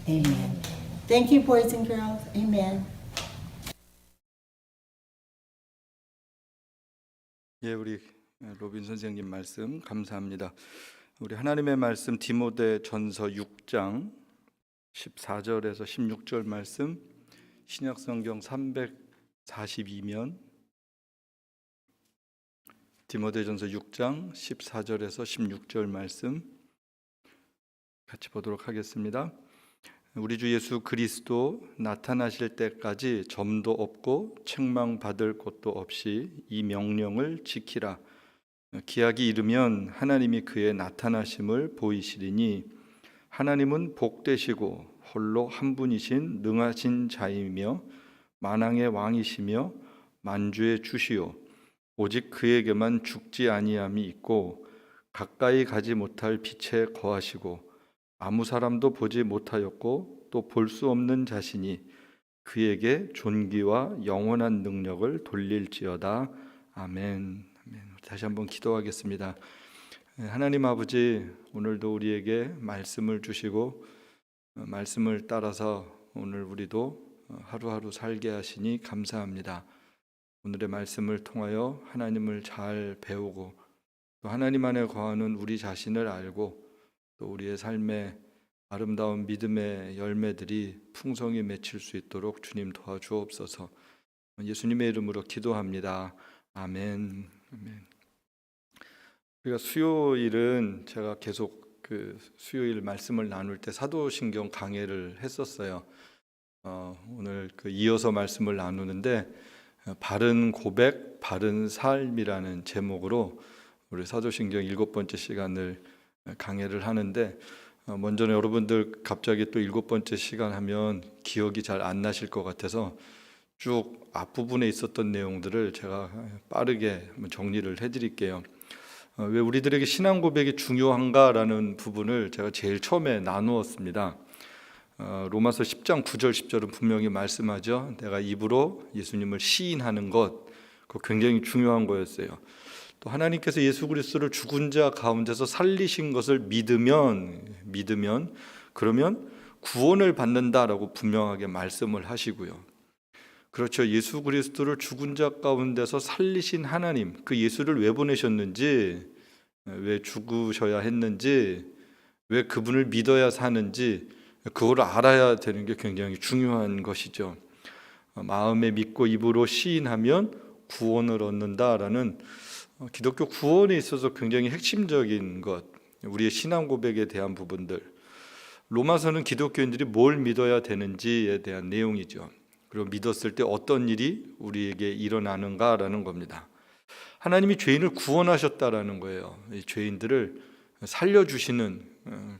Amen. Thank you, boys and girls. Amen. 예, 우리 로빈 선생님 말씀 감사합니다. 우리 하나님의 말씀 디모데전서 6장 14절에서 16절 말씀, 신약성경 342면 디모데전서 6장 14절에서 16절 말씀 같이 보도록 하겠습니다. 우리 주 예수 그리스도 나타나실 때까지 점도 없고 책망받을 것도 없이 이 명령을 지키라. 기약이 이르면 하나님이 그의 나타나심을 보이시리니 하나님은 복되시고 홀로 한 분이신 능하신 자이며 만왕의 왕이시며 만주의 주시오. 오직 그에게만 죽지 아니함이 있고 가까이 가지 못할 빛에 거하시고 아무 사람도 보지 못하였고 또 볼 수 없는 자신이 그에게 존귀와 영원한 능력을 돌릴지어다. 아멘. 아멘. 다시 한번 기도하겠습니다. 하나님 아버지, 오늘도 우리에게 말씀을 주시고 말씀을 따라서 오늘 우리도 하루하루 살게 하시니 감사합니다. 오늘의 말씀을 통하여 하나님을 잘 배우고 또 하나님 안에 거하는 우리 자신을 알고 또 우리의 삶에 아름다운 믿음의 열매들이 풍성히 맺힐 수 있도록 주님 도와주옵소서. 예수님의 이름으로 기도합니다. 아멘. 아멘. 우리가 수요일은 제가 계속 그 수요일 말씀을 나눌 때 사도신경 강해를 했었어요. 오늘 그 이어서 말씀을 나누는데 바른 고백, 바른 삶이라는 제목으로 우리 사도신경 7번째 시간을 강해를 하는데, 먼저는 여러분들 갑자기 또 7번째 시간 하면 기억이 잘 안 나실 것 같아서 쭉 앞부분에 있었던 내용들을 제가 빠르게 정리를 해드릴게요. 왜 우리들에게 신앙 고백이 중요한가라는 부분을 제가 제일 처음에 나누었습니다. 로마서 10장 9절 10절은 분명히 말씀하죠. 내가 입으로 예수님을 시인하는 것, 그거 굉장히 중요한 거였어요. 또 하나님께서 예수 그리스도를 죽은 자 가운데서 살리신 것을 믿으면 그러면 구원을 받는다라고 분명하게 말씀을 하시고요. 그렇죠. 예수 그리스도를 죽은 자 가운데서 살리신 하나님, 그 예수를 왜 보내셨는지, 왜 죽으셔야 했는지, 왜 그분을 믿어야 사는지 그걸 알아야 되는 게 굉장히 중요한 것이죠. 마음에 믿고 입으로 시인하면 구원을 얻는다라는 기독교 구원에 있어서 굉장히 핵심적인 것, 우리의 신앙 고백에 대한 부분들. 로마서는 기독교인들이 뭘 믿어야 되는지에 대한 내용이죠. 그리고 믿었을 때 어떤 일이 우리에게 일어나는가라는 겁니다. 하나님이 죄인을 구원하셨다라는 거예요. 이 죄인들을 살려주시는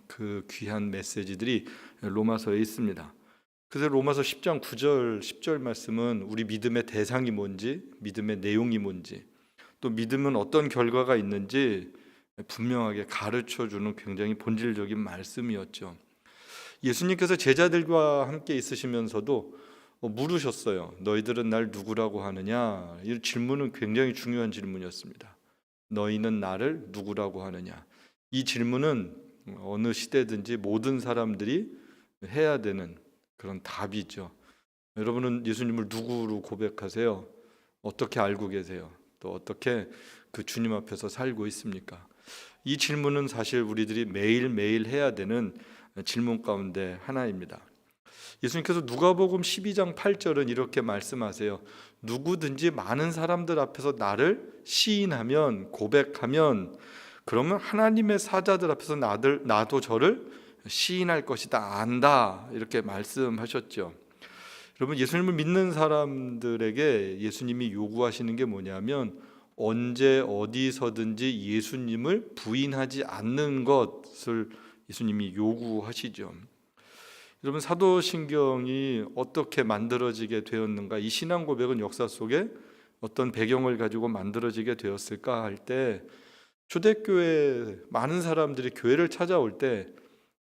그 귀한 메시지들이 로마서에 있습니다. 그래서 로마서 10장 9절 10절 말씀은 우리 믿음의 대상이 뭔지, 믿음의 내용이 뭔지, 또 믿으면 어떤 결과가 있는지 분명하게 가르쳐주는 굉장히 본질적인 말씀이었죠. 예수님께서 제자들과 함께 있으시면서도 물으셨어요. 너희들은 날 누구라고 하느냐? 이 질문은 굉장히 중요한 질문이었습니다. 너희는 나를 누구라고 하느냐? 이 질문은 어느 시대든지 모든 사람들이 해야 되는 그런 답이죠. 여러분은 예수님을 누구로 고백하세요? 어떻게 알고 계세요? 또 어떻게 그 주님 앞에서 살고 있습니까? 이 질문은 사실 우리들이 매일매일 해야 되는 질문 가운데 하나입니다. 예수님께서 누가복음 12장 8절은 이렇게 말씀하세요. 누구든지 많은 사람들 앞에서 나를 시인하면, 고백하면, 그러면 하나님의 사자들 앞에서 나도 저를 시인할 것이다, 안다, 이렇게 말씀하셨죠. 여러분, 예수님을 믿는 사람들에게 예수님이 요구하시는 게 뭐냐면 언제 어디서든지 예수님을 부인하지 않는 것을 예수님이 요구하시죠. 여러분, 사도신경이 어떻게 만들어지게 되었는가, 이 신앙 고백은 역사 속에 어떤 배경을 가지고 만들어지게 되었을까 할 때, 초대교회 많은 사람들이 교회를 찾아올 때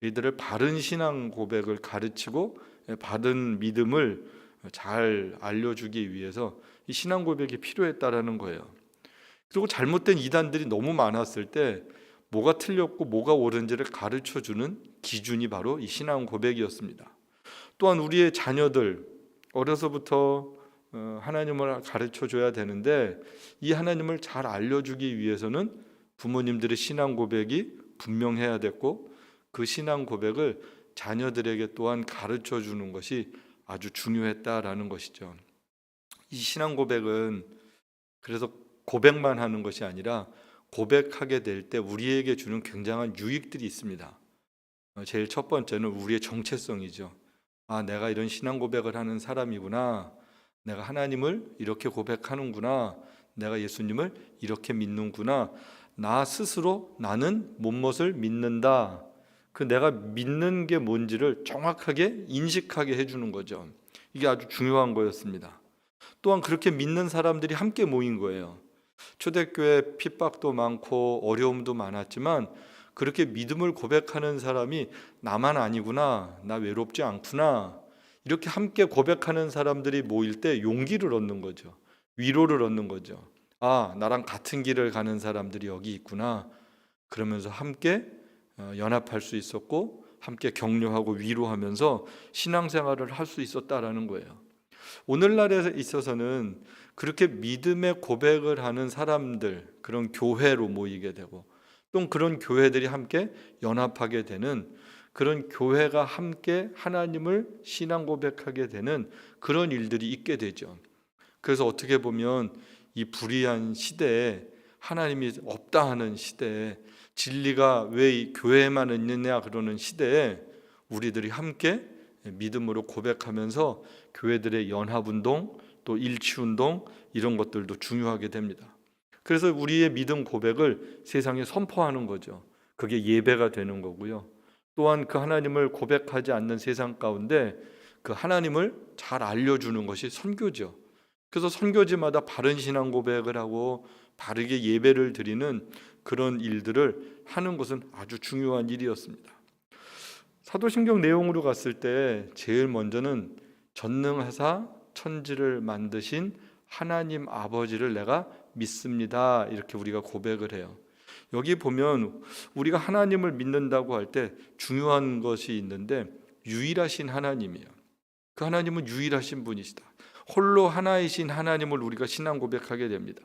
이들을 바른 신앙 고백을 가르치고 바른 믿음을 잘 알려주기 위해서 이 신앙 고백이 필요했다라는 거예요. 그리고 잘못된 이단들이 너무 많았을 때 뭐가 틀렸고 뭐가 옳은지를 가르쳐주는 기준이 바로 이 신앙 고백이었습니다. 또한 우리의 자녀들 어려서부터 하나님을 가르쳐줘야 되는데 이 하나님을 잘 알려주기 위해서는 부모님들의 신앙 고백이 분명해야 됐고 그 신앙 고백을 자녀들에게 또한 가르쳐주는 것이 아주 중요했다라는 것이죠. 이 신앙 고백은 그래서 고백만 하는 것이 아니라 고백하게 될 때 우리에게 주는 굉장한 유익들이 있습니다. 제일 첫 번째는 우리의 정체성이죠. 내가 이런 신앙 고백을 하는 사람이구나. 내가 하나님을 이렇게 고백하는구나. 내가 예수님을 이렇게 믿는구나. 나 스스로 나는 무엇을 믿는다. 그 내가 믿는 게 뭔지를 정확하게 인식하게 해주는 거죠. 이게 아주 중요한 거였습니다. 또한 그렇게 믿는 사람들이 함께 모인 거예요. 초대교회 핍박도 많고 어려움도 많았지만 그렇게 믿음을 고백하는 사람이 나만 아니구나, 나 외롭지 않구나, 이렇게 함께 고백하는 사람들이 모일 때 용기를 얻는 거죠. 위로를 얻는 거죠. 나랑 같은 길을 가는 사람들이 여기 있구나. 그러면서 함께 연합할 수 있었고 함께 격려하고 위로하면서 신앙생활을 할 수 있었다라는 거예요. 오늘날에 있어서는 그렇게 믿음의 고백을 하는 사람들, 그런 교회로 모이게 되고 또 그런 교회들이 함께 연합하게 되는, 그런 교회가 함께 하나님을 신앙 고백하게 되는 그런 일들이 있게 되죠. 그래서 어떻게 보면 이 불의한 시대에, 하나님이 없다 하는 시대에, 진리가 왜 이 교회에만 있느냐 그러는 시대에 우리들이 함께 믿음으로 고백하면서 교회들의 연합운동, 또 일치운동, 이런 것들도 중요하게 됩니다. 그래서 우리의 믿음 고백을 세상에 선포하는 거죠. 그게 예배가 되는 거고요. 또한 그 하나님을 고백하지 않는 세상 가운데 그 하나님을 잘 알려주는 것이 선교죠. 그래서 선교지마다 바른 신앙 고백을 하고 바르게 예배를 드리는 그런 일들을 하는 것은 아주 중요한 일이었습니다. 사도신경 내용으로 갔을 때 제일 먼저는 전능하사 천지를 만드신 하나님 아버지를 내가 믿습니다. 이렇게 우리가 고백을 해요. 여기 보면 우리가 하나님을 믿는다고 할 때 중요한 것이 있는데 유일하신 하나님이에요. 그 하나님은 유일하신 분이시다. 홀로 하나이신 하나님을 우리가 신앙 고백하게 됩니다.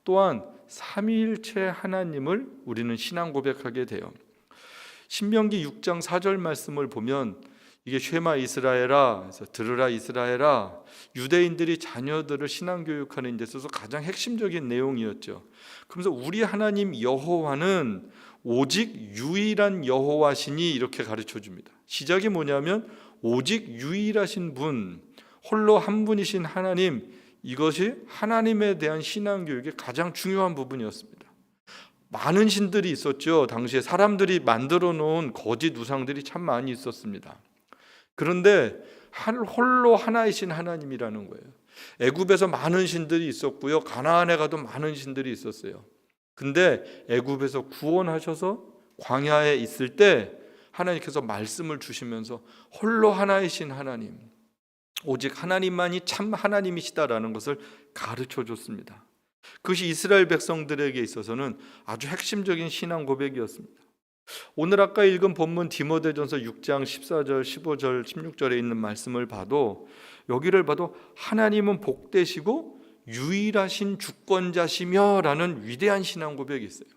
또한 삼위일체 하나님을 우리는 신앙 고백하게 돼요. 신명기 6장 4절 말씀을 보면 이게 쉐마 이스라엘아, 그래서 들으라 이스라엘아, 유대인들이 자녀들을 신앙 교육하는 데 있어서 가장 핵심적인 내용이었죠. 그러면서 우리 하나님 여호와는 오직 유일한 여호와시니 이렇게 가르쳐 줍니다. 시작이 뭐냐면 오직 유일하신 분, 홀로 한 분이신 하나님, 이것이 하나님에 대한 신앙 교육의 가장 중요한 부분이었습니다. 많은 신들이 있었죠. 당시에 사람들이 만들어 놓은 거짓 우상들이 참 많이 있었습니다. 그런데 홀로 하나이신 하나님이라는 거예요. 애굽에서 많은 신들이 있었고요. 가나안에 가도 많은 신들이 있었어요. 근데 애굽에서 구원하셔서 광야에 있을 때 하나님께서 말씀을 주시면서 홀로 하나이신 하나님, 오직 하나님만이 참 하나님이시다라는 것을 가르쳐 줬습니다. 그것이 이스라엘 백성들에게 있어서는 아주 핵심적인 신앙 고백이었습니다. 오늘 아까 읽은 본문 디모데전서 6장 14절, 15절, 16절에 있는 말씀을 봐도, 여기를 봐도 하나님은 복되시고 유일하신 주권자시며 라는 위대한 신앙 고백이 있어요.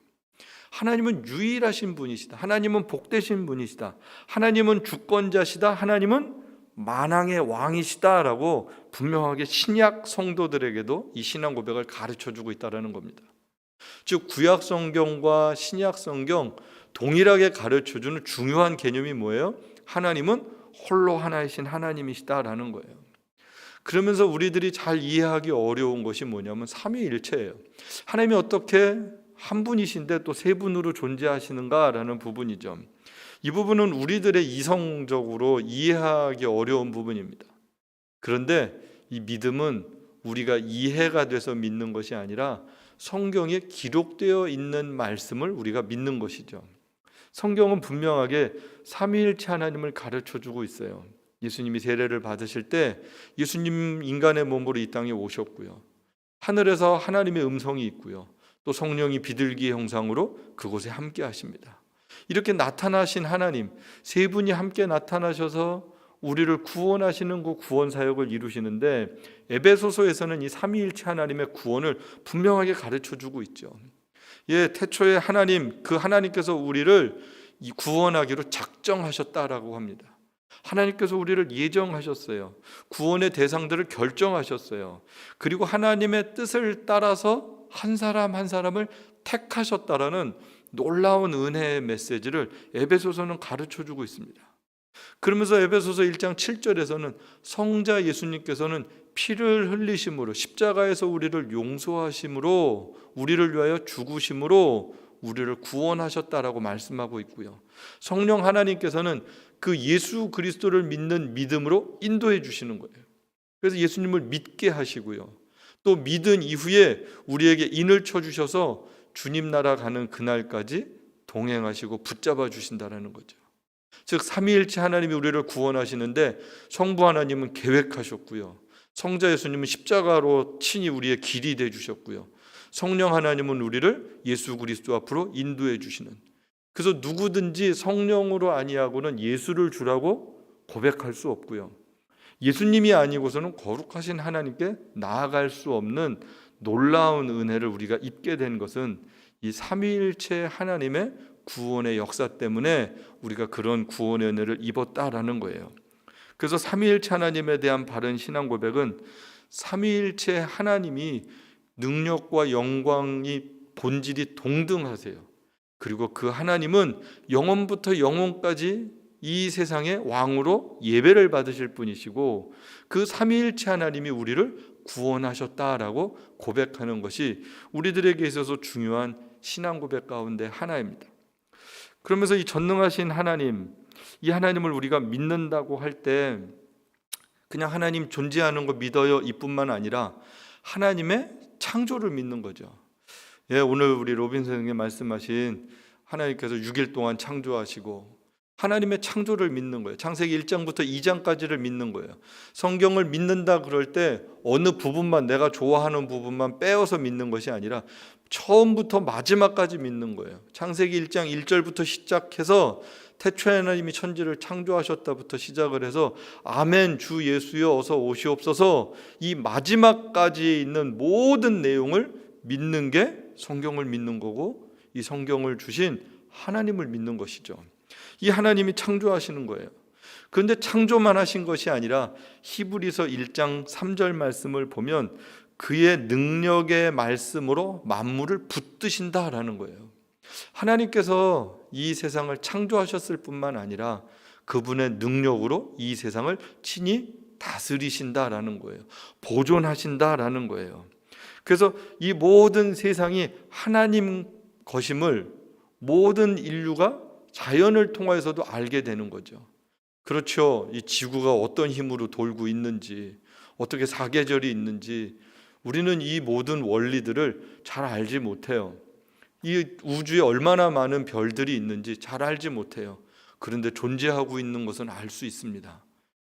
하나님은 유일하신 분이시다. 하나님은 복되신 분이시다. 하나님은 주권자시다. 하나님은 만왕의 왕이시다라고 분명하게 신약 성도들에게도 이 신앙 고백을 가르쳐주고 있다는 겁니다. 즉 구약 성경과 신약 성경 동일하게 가르쳐주는 중요한 개념이 뭐예요? 하나님은 홀로 하나이신 하나님이시다라는 거예요. 그러면서 우리들이 잘 이해하기 어려운 것이 뭐냐면 삼위일체예요. 하나님이 어떻게 한 분이신데 또 세 분으로 존재하시는가라는 부분이죠. 이 부분은 우리들의 이성적으로 이해하기 어려운 부분입니다. 그런데 이 믿음은 우리가 이해가 돼서 믿는 것이 아니라 성경에 기록되어 있는 말씀을 우리가 믿는 것이죠. 성경은 분명하게 삼위일체 하나님을 가르쳐주고 있어요. 예수님이 세례를 받으실 때 예수님 인간의 몸으로 이 땅에 오셨고요. 하늘에서 하나님의 음성이 있고요. 또 성령이 비둘기의 형상으로 그곳에 함께 하십니다. 이렇게 나타나신 하나님 세 분이 함께 나타나셔서 우리를 구원하시는 그 구원 사역을 이루시는데, 에베소서에서는 이 삼위일체 하나님의 구원을 분명하게 가르쳐주고 있죠. 태초에 하나님, 그 하나님께서 우리를 구원하기로 작정하셨다라고 합니다. 하나님께서 우리를 예정하셨어요. 구원의 대상들을 결정하셨어요. 그리고 하나님의 뜻을 따라서 한 사람 한 사람을 택하셨다라는 놀라운 은혜의 메시지를 에베소서는 가르쳐주고 있습니다. 그러면서 에베소서 1장 7절에서는 성자 예수님께서는 피를 흘리심으로, 십자가에서 우리를 용서하심으로, 우리를 위하여 죽으심으로 우리를 구원하셨다라고 말씀하고 있고요. 성령 하나님께서는 그 예수 그리스도를 믿는 믿음으로 인도해 주시는 거예요. 그래서 예수님을 믿게 하시고요. 또 믿은 이후에 우리에게 인을 쳐주셔서 주님 나라 가는 그날까지 동행하시고 붙잡아 주신다는 거죠. 즉 삼위일체 하나님이 우리를 구원하시는데 성부 하나님은 계획하셨고요. 성자 예수님은 십자가로 친히 우리의 길이 되어 주셨고요. 성령 하나님은 우리를 예수 그리스도 앞으로 인도해 주시는, 그래서 누구든지 성령으로 아니하고는 예수를 주라고 고백할 수 없고요. 예수님이 아니고서는 거룩하신 하나님께 나아갈 수 없는 놀라운 은혜를 우리가 입게 된 것은 이 삼위일체 하나님의 구원의 역사 때문에 우리가 그런 구원의 은혜를 입었다라는 거예요. 그래서 삼위일체 하나님에 대한 바른 신앙 고백은 삼위일체 하나님이 능력과 영광이 본질이 동등하세요. 그리고 그 하나님은 영원부터 영원까지 이 세상의 왕으로 예배를 받으실 분이시고, 그 삼위일체 하나님이 우리를 구원하셨다라고 고백하는 것이 우리들에게 있어서 중요한 신앙 고백 가운데 하나입니다. 그러면서 이 전능하신 하나님, 이 하나님을 우리가 믿는다고 할 때 그냥 하나님 존재하는 거 믿어요 이뿐만 아니라 하나님의 창조를 믿는 거죠. 오늘 우리 로빈 선생님이 말씀하신 하나님께서 6일 동안 창조하시고 하나님의 창조를 믿는 거예요. 창세기 1장부터 2장까지를 믿는 거예요. 성경을 믿는다 그럴 때 어느 부분만, 내가 좋아하는 부분만 빼어서 믿는 것이 아니라 처음부터 마지막까지 믿는 거예요. 창세기 1장 1절부터 시작해서 태초에 하나님이 천지를 창조하셨다부터 시작을 해서 아멘 주 예수여 어서 오시옵소서, 이 마지막까지 있는 모든 내용을 믿는 게 성경을 믿는 거고, 이 성경을 주신 하나님을 믿는 것이죠. 이 하나님이 창조하시는 거예요. 그런데 창조만 하신 것이 아니라 히브리서 1장 3절 말씀을 보면 그의 능력의 말씀으로 만물을 붙드신다라는 거예요. 하나님께서 이 세상을 창조하셨을 뿐만 아니라 그분의 능력으로 이 세상을 친히 다스리신다라는 거예요. 보존하신다라는 거예요. 그래서 이 모든 세상이 하나님 것임을 모든 인류가 자연을 통해서도 알게 되는 거죠. 그렇죠. 이 지구가 어떤 힘으로 돌고 있는지, 어떻게 사계절이 있는지 우리는 이 모든 원리들을 잘 알지 못해요. 이 우주에 얼마나 많은 별들이 있는지 잘 알지 못해요. 그런데 존재하고 있는 것은 알 수 있습니다.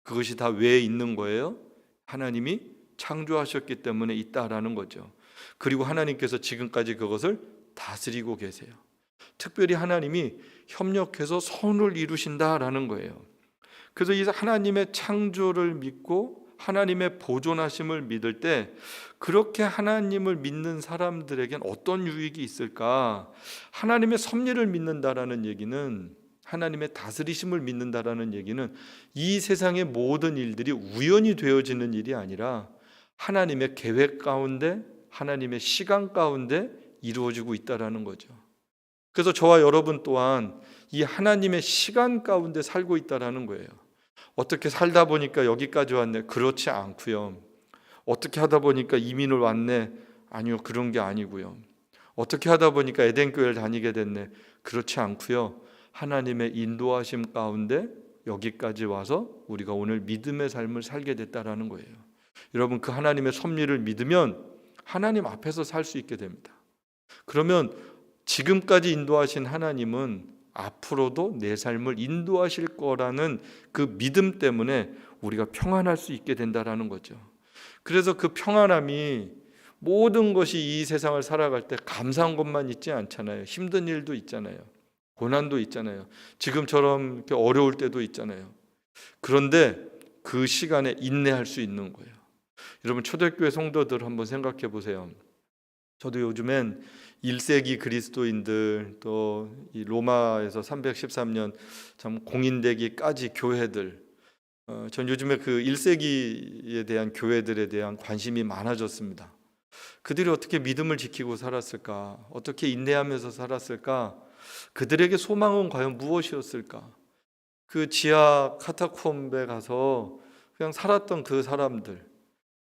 그것이 다 왜 있는 거예요? 하나님이 창조하셨기 때문에 있다라는 거죠. 그리고 하나님께서 지금까지 그것을 다스리고 계세요. 특별히 하나님이 협력해서 선을 이루신다라는 거예요. 그래서 이 하나님의 창조를 믿고 하나님의 보존하심을 믿을 때 그렇게 하나님을 믿는 사람들에겐 어떤 유익이 있을까? 하나님의 섭리를 믿는다라는 얘기는, 하나님의 다스리심을 믿는다라는 얘기는 이 세상의 모든 일들이 우연히 되어지는 일이 아니라 하나님의 계획 가운데, 하나님의 시간 가운데 이루어지고 있다라는 거죠. 그래서 저와 여러분 또한 이 하나님의 시간 가운데 살고 있다라는 거예요. 어떻게 살다 보니까 여기까지 왔네? 그렇지 않고요. 어떻게 하다 보니까 이민을 왔네? 아니요, 그런 게 아니고요. 어떻게 하다 보니까 에덴교회를 다니게 됐네? 그렇지 않고요. 하나님의 인도하심 가운데 여기까지 와서 우리가 오늘 믿음의 삶을 살게 됐다라는 거예요. 여러분, 그 하나님의 섭리를 믿으면 하나님 앞에서 살 수 있게 됩니다. 그러면 지금까지 인도하신 하나님은 앞으로도 내 삶을 인도하실 거라는 그 믿음 때문에 우리가 평안할 수 있게 된다라는 거죠. 그래서 그 평안함이 모든 것이 이 세상을 살아갈 때 감사한 것만 있지 않잖아요. 힘든 일도 있잖아요. 고난도 있잖아요. 지금처럼 이렇게 어려울 때도 있잖아요. 그런데 그 시간에 인내할 수 있는 거예요. 여러분, 초대교회 성도들 한번 생각해 보세요. 저도 요즘엔 1세기 그리스도인들, 또 이 로마에서 313년 참 공인되기까지 교회들, 전 요즘에 그 1세기에 대한 교회들에 대한 관심이 많아졌습니다. 그들이 어떻게 믿음을 지키고 살았을까? 어떻게 인내하면서 살았을까? 그들에게 소망은 과연 무엇이었을까? 그 지하 카타콤베 가서 그냥 살았던 그 사람들,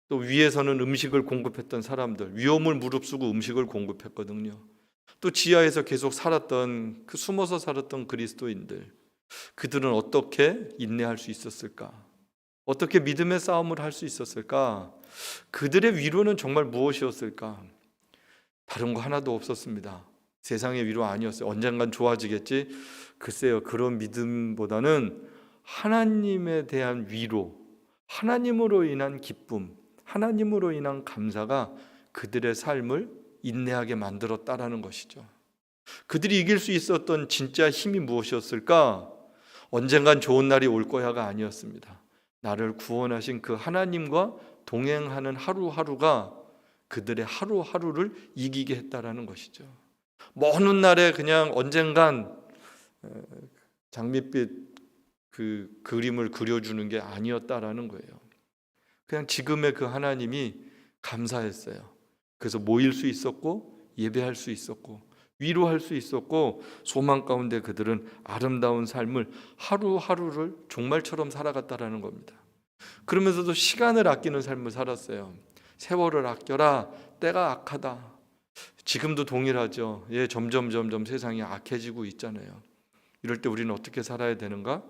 또 위에서는 음식을 공급했던 사람들, 위험을 무릅쓰고 음식을 공급했거든요. 또 지하에서 계속 살았던, 그 숨어서 살았던 그리스도인들, 그들은 어떻게 인내할 수 있었을까? 어떻게 믿음의 싸움을 할 수 있었을까? 그들의 위로는 정말 무엇이었을까? 다른 거 하나도 없었습니다. 세상의 위로 아니었어요. 언젠간 좋아지겠지? 글쎄요, 그런 믿음보다는 하나님에 대한 위로, 하나님으로 인한 기쁨, 하나님으로 인한 감사가 그들의 삶을 인내하게 만들었다라는 것이죠. 그들이 이길 수 있었던 진짜 힘이 무엇이었을까? 언젠간 좋은 날이 올 거야가 아니었습니다. 나를 구원하신 그 하나님과 동행하는 하루하루가 그들의 하루하루를 이기게 했다라는 것이죠. 먼 훗날에 그냥 언젠간 장밋빛 그 그림을 그려주는 게 아니었다라는 거예요. 그냥 지금의 그 하나님이 감사했어요. 그래서 모일 수 있었고, 예배할 수 있었고, 위로할 수 있었고, 소망 가운데 그들은 아름다운 삶을 하루하루를 종말처럼 살아갔다라는 겁니다. 그러면서도 시간을 아끼는 삶을 살았어요. 세월을 아껴라, 때가 악하다. 지금도 동일하죠. 점점 세상이 악해지고 있잖아요. 이럴 때 우리는 어떻게 살아야 되는가?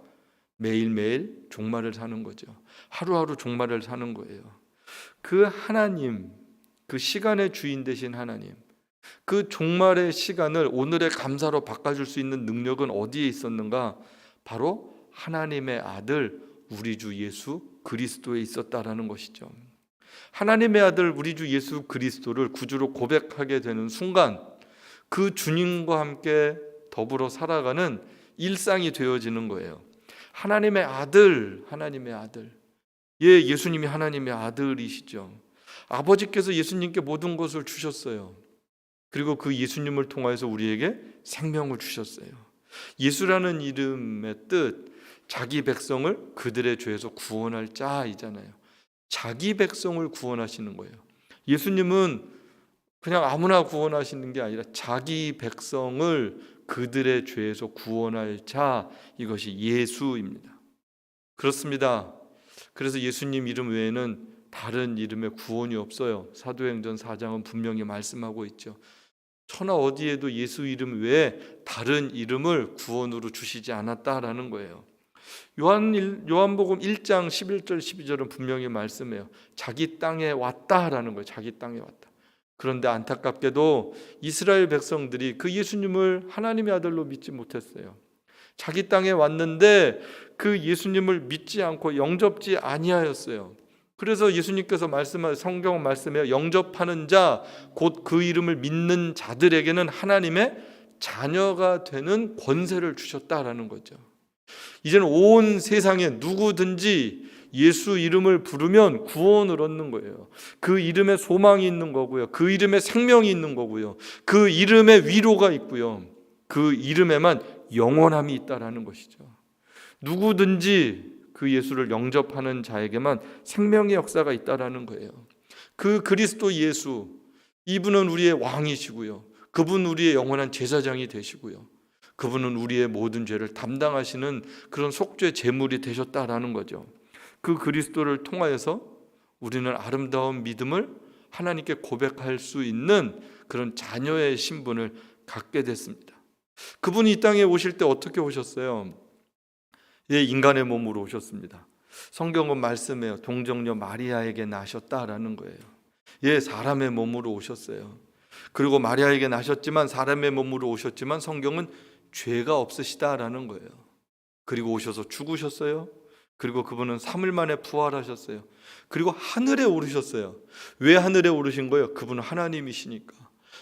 매일매일 종말을 사는 거죠. 하루하루 종말을 사는 거예요. 그 하나님, 그 시간의 주인 되신 하나님, 그 종말의 시간을 오늘의 감사로 바꿔줄 수 있는 능력은 어디에 있었는가? 바로 하나님의 아들 우리 주 예수 그리스도에 있었다라는 것이죠. 하나님의 아들 우리 주 예수 그리스도를 구주로 고백하게 되는 순간, 그 주님과 함께 더불어 살아가는 일상이 되어지는 거예요. 하나님의 아들, 하나님의 아들. 예수님이 하나님의 아들이시죠. 아버지께서 예수님께 모든 것을 주셨어요. 그리고 그 예수님을 통하여서 우리에게 생명을 주셨어요. 예수라는 이름의 뜻, 자기 백성을 그들의 죄에서 구원할 자이잖아요. 자기 백성을 구원하시는 거예요. 예수님은 그냥 아무나 구원하시는 게 아니라 자기 백성을 그들의 죄에서 구원할 자, 이것이 예수입니다. 그렇습니다. 그래서 예수님 이름 외에는 다른 이름의 구원이 없어요. 사도행전 4장은 분명히 말씀하고 있죠. 천하 어디에도 예수 이름 외에 다른 이름을 구원으로 주시지 않았다라는 거예요. 요한복음 1장 11절 12절은 분명히 말씀해요. 자기 땅에 왔다라는 거예요. 자기 땅에 왔다. 그런데 안타깝게도 이스라엘 백성들이 그 예수님을 하나님의 아들로 믿지 못했어요. 자기 땅에 왔는데 그 예수님을 믿지 않고 영접지 아니하였어요. 그래서 예수님께서 성경 말씀에 영접하는 자, 곧 그 이름을 믿는 자들에게는 하나님의 자녀가 되는 권세를 주셨다라는 거죠. 이제는 온 세상에 누구든지 예수 이름을 부르면 구원을 얻는 거예요. 그 이름에 소망이 있는 거고요. 그 이름에 생명이 있는 거고요. 그 이름에 위로가 있고요. 그 이름에만 영원함이 있다라는 것이죠. 누구든지 그 예수를 영접하는 자에게만 생명의 역사가 있다라는 거예요. 그 그리스도 예수, 이분은 우리의 왕이시고요. 그분 우리의 영원한 제사장이 되시고요. 그분은 우리의 모든 죄를 담당하시는 그런 속죄 제물이 되셨다라는 거죠. 그 그리스도를 통하여서 우리는 아름다운 믿음을 하나님께 고백할 수 있는 그런 자녀의 신분을 갖게 됐습니다. 그분이 이 땅에 오실 때 어떻게 오셨어요? 인간의 몸으로 오셨습니다. 성경은 말씀해요. 동정녀 마리아에게 나셨다라는 거예요. 사람의 몸으로 오셨어요. 그리고 마리아에게 나셨지만, 사람의 몸으로 오셨지만 성경은 죄가 없으시다라는 거예요. 그리고 오셔서 죽으셨어요. 그리고 그분은 3일 만에 부활하셨어요. 그리고 하늘에 오르셨어요. 왜 하늘에 오르신 거예요? 그분은 하나님이시니까.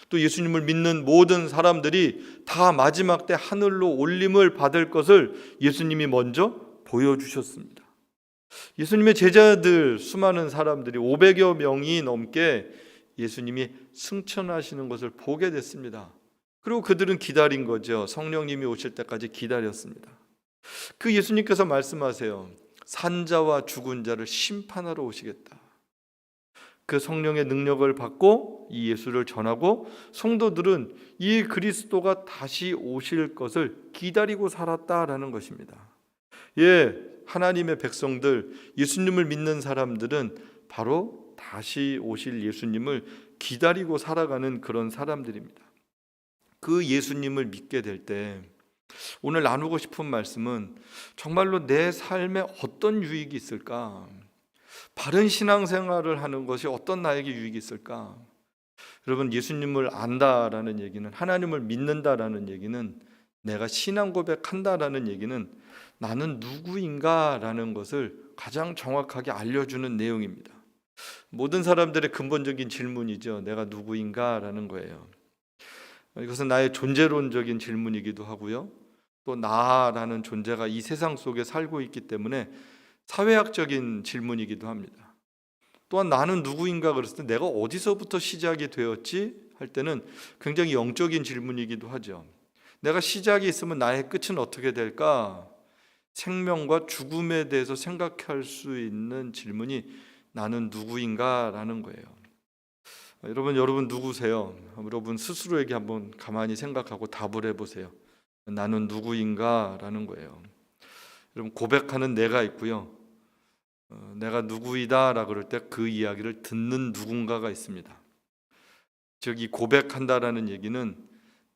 또 예수님을 믿는 모든 사람들이 다 마지막 때 하늘로 올림을 받을 것을 예수님이 먼저 보여주셨습니다. 예수님의 제자들 수많은 사람들이 500여 명이 넘게 예수님이 승천하시는 것을 보게 됐습니다. 그리고 그들은 기다린 거죠. 성령님이 오실 때까지 기다렸습니다. 그 예수님께서 말씀하세요. 산자와 죽은 자를 심판하러 오시겠다. 그 성령의 능력을 받고 이 예수를 전하고 성도들은 이 그리스도가 다시 오실 것을 기다리고 살았다라는 것입니다. 하나님의 백성들, 예수님을 믿는 사람들은 바로 다시 오실 예수님을 기다리고 살아가는 그런 사람들입니다. 그 예수님을 믿게 될 때 오늘 나누고 싶은 말씀은 정말로 내 삶에 어떤 유익이 있을까? 바른 신앙생활을 하는 것이 어떤 나에게 유익이 있을까? 여러분, 예수님을 안다라는 얘기는, 하나님을 믿는다라는 얘기는, 내가 신앙 고백한다라는 얘기는 나는 누구인가라는 것을 가장 정확하게 알려주는 내용입니다. 모든 사람들의 근본적인 질문이죠. 내가 누구인가라는 거예요. 이것은 나의 존재론적인 질문이기도 하고요. 또 나라는 존재가 이 세상 속에 살고 있기 때문에 사회학적인 질문이기도 합니다. 또한 나는 누구인가 그랬을 때 내가 어디서부터 시작이 되었지 할 때는 굉장히 영적인 질문이기도 하죠. 내가 시작이 있으면 나의 끝은 어떻게 될까? 생명과 죽음에 대해서 생각할 수 있는 질문이 나는 누구인가라는 거예요. 여러분 누구세요? 여러분 스스로에게 한번 가만히 생각하고 답을 해보세요. 나는 누구인가라는 거예요. 여러분, 고백하는 내가 있고요. 내가 누구이다라 그럴 때 그 이야기를 듣는 누군가가 있습니다. 즉, 이 고백한다라는 얘기는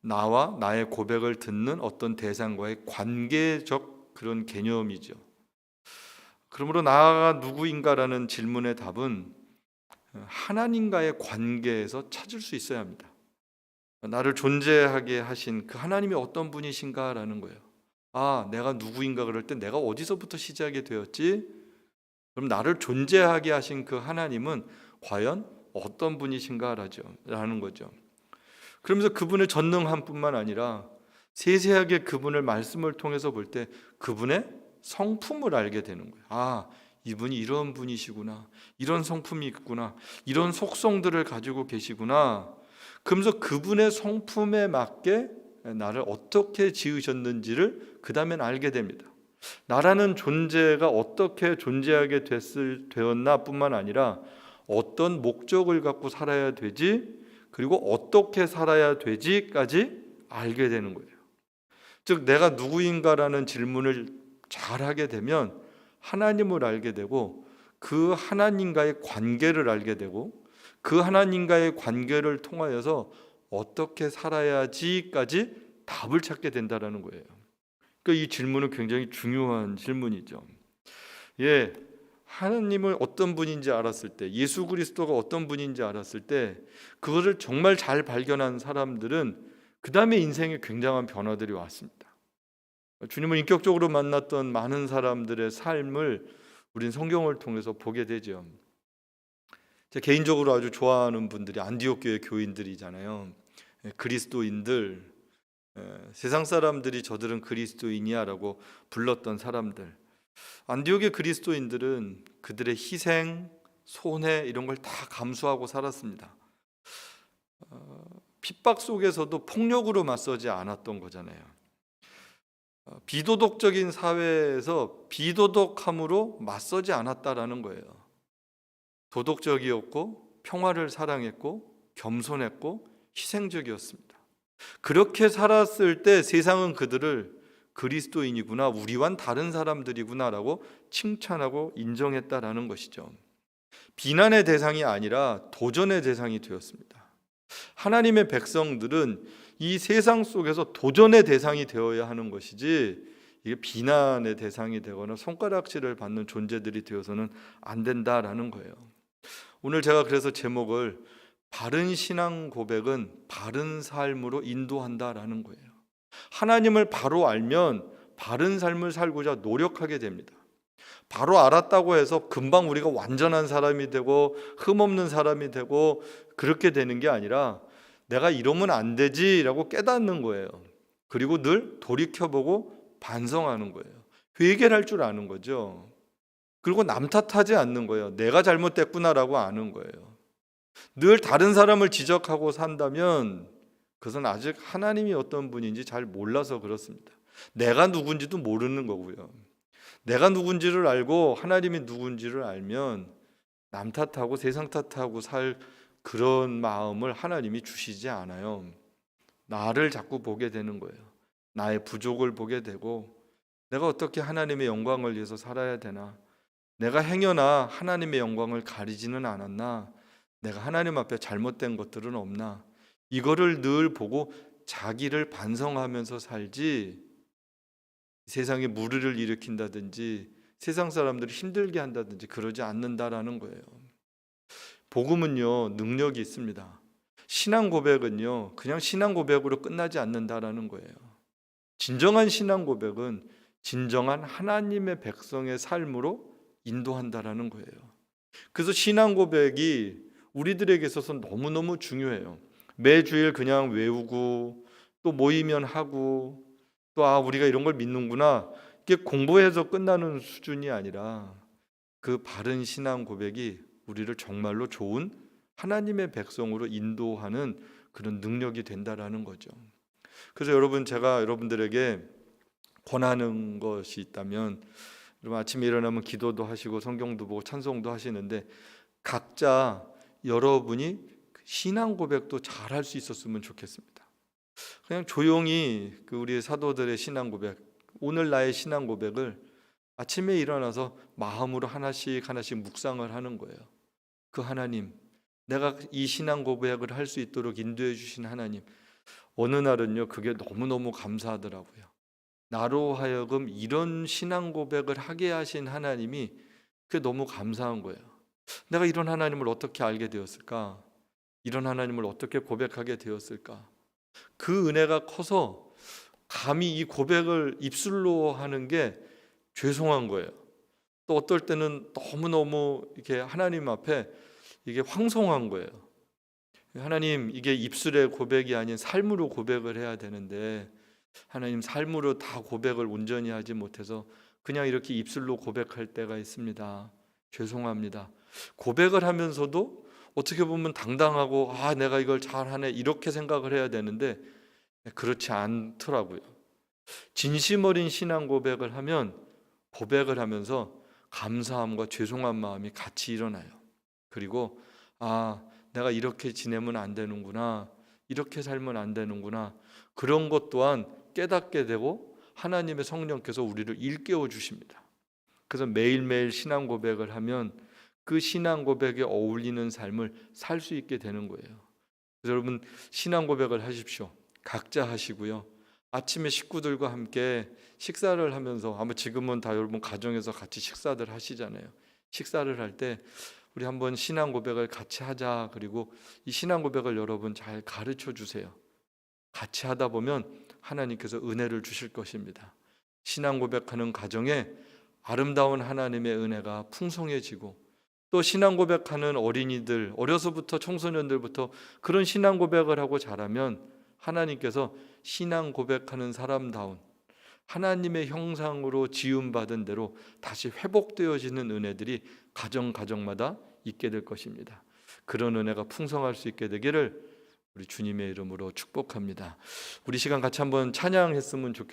나와 나의 고백을 듣는 어떤 대상과의 관계적 그런 개념이죠. 그러므로 나가 누구인가라는 질문의 답은 하나님과의 관계에서 찾을 수 있어야 합니다. 나를 존재하게 하신 그 하나님이 어떤 분이신가라는 거예요. 내가 누구인가 그럴 때 내가 어디서부터 시작이 되었지? 그럼 나를 존재하게 하신 그 하나님은 과연 어떤 분이신가라는 거죠. 그러면서 그분의 전능함뿐만 아니라 세세하게 그분을 말씀을 통해서 볼 때 그분의 성품을 알게 되는 거예요. 이분이 이런 분이시구나, 이런 성품이 있구나, 이런 속성들을 가지고 계시구나. 그러면서 그분의 성품에 맞게 나를 어떻게 지으셨는지를 그 다음엔 알게 됩니다. 나라는 존재가 어떻게 존재하게 되었나 뿐만 아니라 어떤 목적을 갖고 살아야 되지, 그리고 어떻게 살아야 되지까지 알게 되는 거예요. 즉, 내가 누구인가라는 질문을 잘 하게 되면 하나님을 알게 되고 그 하나님과의 관계를 알게 되고 그 하나님과의 관계를 통하여서 어떻게 살아야지까지 답을 찾게 된다는 거예요. 그러니까 이 질문은 굉장히 중요한 질문이죠. 하나님을 어떤 분인지 알았을 때, 예수 그리스도가 어떤 분인지 알았을 때 그것을 정말 잘 발견한 사람들은 그 다음에 인생에 굉장한 변화들이 왔습니다. 주님을 인격적으로 만났던 많은 사람들의 삶을 우린 성경을 통해서 보게 되죠. 제가 개인적으로 아주 좋아하는 분들이 안디옥 교회 교인들이잖아요. 그리스도인들, 세상 사람들이 저들은 그리스도인이야라고 불렀던 사람들. 안디옥의 그리스도인들은 그들의 희생, 손해 이런 걸 다 감수하고 살았습니다. 핍박 속에서도 폭력으로 맞서지 않았던 거잖아요. 비도덕적인 사회에서 비도덕함으로 맞서지 않았다라는 거예요. 도덕적이었고 평화를 사랑했고 겸손했고 희생적이었습니다. 그렇게 살았을 때 세상은 그들을 그리스도인이구나, 우리와는 다른 사람들이구나라고 칭찬하고 인정했다라는 것이죠. 비난의 대상이 아니라 도전의 대상이 되었습니다. 하나님의 백성들은 이 세상 속에서 도전의 대상이 되어야 하는 것이지 이게 비난의 대상이 되거나 손가락질을 받는 존재들이 되어서는 안 된다라는 거예요. 오늘 제가 그래서 제목을 바른 신앙 고백은 바른 삶으로 인도한다라는 거예요. 하나님을 바로 알면 바른 삶을 살고자 노력하게 됩니다. 바로 알았다고 해서 금방 우리가 완전한 사람이 되고 흠없는 사람이 되고 그렇게 되는 게 아니라 내가 이러면 안 되지라고 깨닫는 거예요. 그리고 늘 돌이켜보고 반성하는 거예요. 회개를 할 줄 아는 거죠. 그리고 남 탓하지 않는 거예요. 내가 잘못됐구나라고 아는 거예요. 늘 다른 사람을 지적하고 산다면 그것은 아직 하나님이 어떤 분인지 잘 몰라서 그렇습니다. 내가 누군지도 모르는 거고요. 내가 누군지를 알고 하나님이 누군지를 알면 남 탓하고 세상 탓하고 살 그런 마음을 하나님이 주시지 않아요. 나를 자꾸 보게 되는 거예요. 나의 부족을 보게 되고 내가 어떻게 하나님의 영광을 위해서 살아야 되나, 내가 행여나 하나님의 영광을 가리지는 않았나, 내가 하나님 앞에 잘못된 것들은 없나, 이거를 늘 보고 자기를 반성하면서 살지, 세상에 무리를 일으킨다든지 세상 사람들을 힘들게 한다든지 그러지 않는다라는 거예요. 복음은요, 능력이 있습니다. 신앙 고백은요, 그냥 신앙 고백으로 끝나지 않는다라는 거예요. 진정한 신앙 고백은 진정한 하나님의 백성의 삶으로 인도한다라는 거예요. 그래서 신앙 고백이 우리들에게 있어서 너무너무 중요해요. 매주일 그냥 외우고 또 모이면 하고 또 우리가 이런 걸 믿는구나, 이게 공부해서 끝나는 수준이 아니라 그 바른 신앙 고백이 우리를 정말로 좋은 하나님의 백성으로 인도하는 그런 능력이 된다라는 거죠. 그래서 여러분, 제가 여러분들에게 권하는 것이 있다면, 여러분 아침에 일어나면 기도도 하시고 성경도 보고 찬송도 하시는데 각자 여러분이 신앙 고백도 잘 할 수 있었으면 좋겠습니다. 그냥 조용히 우리 사도들의 신앙 고백, 오늘 나의 신앙 고백을 아침에 일어나서 마음으로 하나씩 하나씩 묵상을 하는 거예요. 그 하나님, 내가 이 신앙 고백을 할 수 있도록 인도해 주신 하나님, 어느 날은요 그게 너무너무 감사하더라고요. 나로 하여금 이런 신앙 고백을 하게 하신 하나님이 그게 너무 감사한 거예요. 내가 이런 하나님을 어떻게 알게 되었을까? 이런 하나님을 어떻게 고백하게 되었을까? 그 은혜가 커서 감히 이 고백을 입술로 하는 게 죄송한 거예요. 또 어떨 때는 너무너무 이렇게 하나님 앞에 이게 황송한 거예요. 하나님, 이게 입술의 고백이 아닌 삶으로 고백을 해야 되는데 하나님, 삶으로 다 고백을 온전히 하지 못해서 그냥 이렇게 입술로 고백할 때가 있습니다. 죄송합니다. 고백을 하면서도 어떻게 보면 당당하고 내가 이걸 잘하네 이렇게 생각을 해야 되는데 그렇지 않더라고요. 진심 어린 신앙 고백을 하면 고백을 하면서 감사함과 죄송한 마음이 같이 일어나요. 그리고 내가 이렇게 지내면 안 되는구나, 이렇게 살면 안 되는구나, 그런 것 또한 깨닫게 되고 하나님의 성령께서 우리를 일깨워 주십니다. 그래서 매일매일 신앙 고백을 하면 그 신앙 고백에 어울리는 삶을 살 수 있게 되는 거예요. 그래서 여러분, 신앙 고백을 하십시오. 각자 하시고요. 아침에 식구들과 함께 식사를 하면서, 아마 지금은 다 여러분 가정에서 같이 식사들 하시잖아요. 식사를 할 때 우리 한번 신앙 고백을 같이 하자. 그리고 이 신앙 고백을 여러분 잘 가르쳐 주세요. 같이 하다 보면 하나님께서 은혜를 주실 것입니다. 신앙 고백하는 가정에 아름다운 하나님의 은혜가 풍성해지고, 또 신앙 고백하는 어린이들, 어려서부터 청소년들부터 그런 신앙 고백을 하고 자라면 하나님께서 신앙 고백하는 사람다운 하나님의 형상으로 지음받은 대로 다시 회복되어지는 은혜들이 가정마다 있게 될 것입니다. 그런 은혜가 풍성할 수 있게 되기를 우리 주님의 이름으로 축복합니다. 우리 시간 같이 한번 찬양했으면 좋겠습니다.